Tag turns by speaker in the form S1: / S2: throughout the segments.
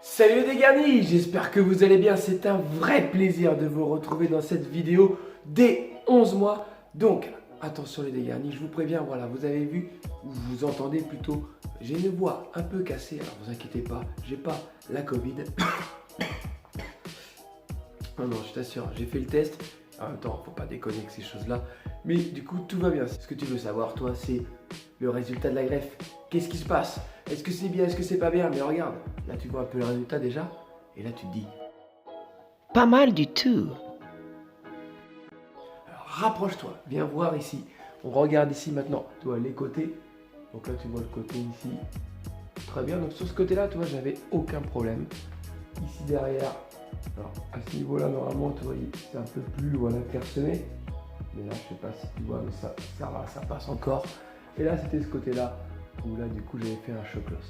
S1: Salut les dégarnis, j'espère que vous allez bien. C'est un vrai plaisir de vous retrouver dans cette vidéo des 11 mois. Donc, attention les dégarnis, je vous préviens, voilà, vous avez vu, ou vous entendez plutôt, j'ai une voix un peu cassée. Alors vous inquiétez pas, j'ai pas la Covid. Non, je t'assure, j'ai fait le test. En même temps, faut pas déconner avec ces choses-là. Mais du coup, tout va bien. Ce que tu veux savoir, toi, c'est le résultat de la greffe. Qu'est-ce qui se passe? Est-ce que c'est bien? Est-ce que c'est pas bien? Mais regarde, là, tu vois un peu le résultat déjà. Et là, tu te dis,
S2: pas mal du tout.
S1: alors rapproche-toi, viens voir ici. On regarde ici maintenant, tu vois, les côtés. Donc là, tu vois le côté ici. Très bien. Donc sur ce côté-là, tu vois, j'avais aucun problème. Ici derrière, alors à ce niveau-là, normalement, tu vois, c'est un peu plus voilà, clairsemé. Mais là, je sais pas si tu vois, mais ça va, ça passe encore. Et là, c'était ce côté-là, où là, du coup, j'avais fait un choc loss.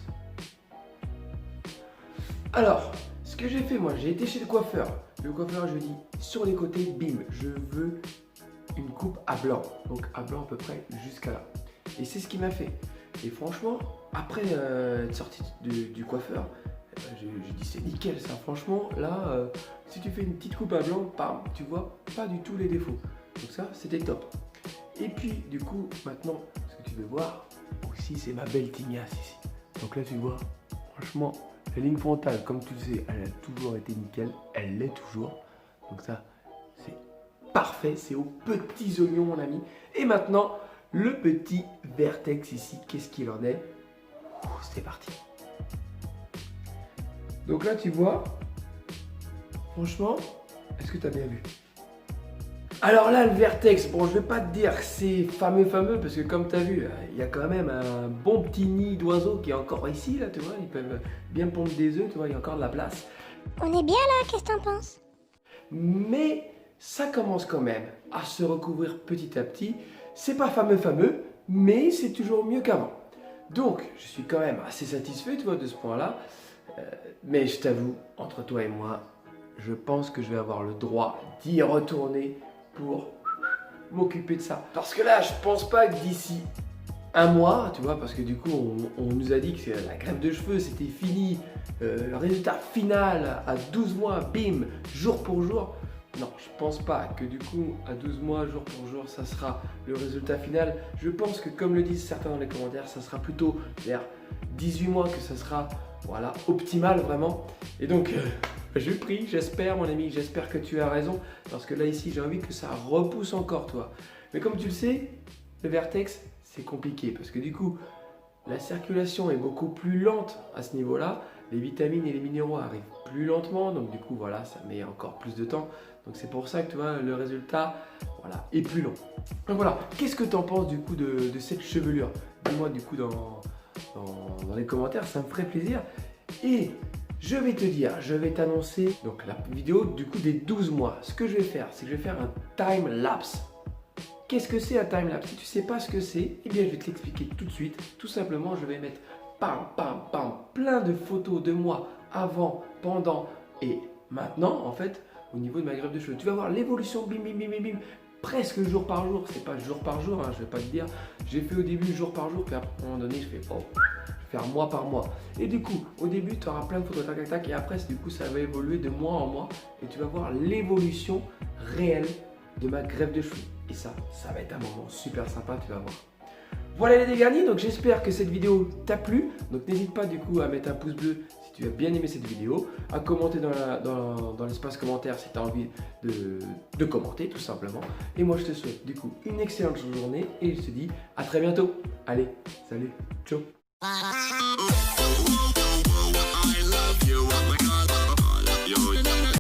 S1: Alors, ce que j'ai fait, moi, j'ai été chez le coiffeur. Le coiffeur, je lui ai dit, sur les côtés, bim, je veux une coupe à blanc. Donc, à blanc à peu près jusqu'à là. Et c'est ce qu'il m'a fait. Et franchement, après être sorti du coiffeur, j'ai dit c'est nickel ça. Franchement, là, si tu fais une petite coupe à blanc, bam, tu vois pas du tout les défauts. Donc ça, c'était top. Et puis, du coup, maintenant, ce que tu veux voir aussi, c'est ma belle tignasse ici. Donc là, tu vois, franchement, la ligne frontale, comme tu le sais, elle a toujours été nickel. Elle l'est toujours. Donc ça, c'est parfait. C'est aux petits oignons, mon ami. Et maintenant, le petit vertex ici, qu'est-ce qu'il en est? C'est parti. Donc là, tu vois, franchement, est-ce que tu as bien vu? Alors là, le vertex, bon, je vais pas te dire que c'est fameux, parce que comme tu as vu, il y a quand même un bon petit nid d'oiseaux qui est encore ici, là, tu vois, ils peuvent bien pondre des œufs, tu vois, il y a encore de la place.
S3: On est bien là, qu'est-ce que t'en penses?
S1: Mais ça commence quand même à se recouvrir petit à petit. C'est pas fameux, mais c'est toujours mieux qu'avant. Donc, je suis quand même assez satisfait, tu vois, de ce point-là. Mais je t'avoue, entre toi et moi, je pense que je vais avoir le droit d'y retourner pour m'occuper de ça. Parce que là, je pense pas que d'ici un mois, tu vois, parce que du coup, on nous a dit que la greffe de cheveux, c'était fini. Le résultat final à 12 mois, bim, jour pour jour. Non, je pense pas que du coup, à 12 mois, jour pour jour, ça sera le résultat final. Je pense que, comme le disent certains dans les commentaires, ça sera plutôt vers 18 mois que ça sera, voilà, optimal vraiment. Et donc, je prie, j'espère, mon ami, j'espère que tu as raison. Parce que là, ici, j'ai envie que ça repousse encore, toi. Mais comme tu le sais, le vertex, c'est compliqué. Parce que du coup, la circulation est beaucoup plus lente à ce niveau-là. Les vitamines et les minéraux arrivent plus lentement. Donc du coup, voilà, ça met encore plus de temps. Donc c'est pour ça que tu vois, le résultat, voilà, est plus long. Donc voilà, qu'est-ce que tu en penses du coup de cette chevelure? Dis-moi du coup dans les commentaires, ça me ferait plaisir. Et je vais te dire, je vais t'annoncer donc la vidéo du coup des 12 mois. Ce que je vais faire, c'est que je vais faire un time lapse. Qu'est-ce que c'est un time lapse? Si tu ne sais pas ce que c'est, eh bien je vais te l'expliquer tout de suite. Tout simplement, je vais mettre plein de photos de moi avant, pendant et maintenant en fait au niveau de ma greffe de cheveux. Tu vas voir l'évolution, bim, presque jour par jour. C'est pas jour par jour, hein, je vais pas te dire. J'ai fait au début jour par jour, puis après, à un moment donné, je fais oh, je vais faire mois par mois. Et du coup, au début, tu auras plein de photos, tac, et après, du coup, ça va évoluer de mois en mois. Et tu vas voir l'évolution réelle de ma greffe de cheveux. Et ça va être un moment super sympa, tu vas voir. Voilà les dégarnis, donc j'espère que cette vidéo t'a plu. Donc n'hésite pas du coup à mettre un pouce bleu si tu as bien aimé cette vidéo, à commenter dans l'espace commentaire si tu as envie de commenter tout simplement. Et moi je te souhaite du coup une excellente journée et je te dis à très bientôt. Allez, salut, ciao.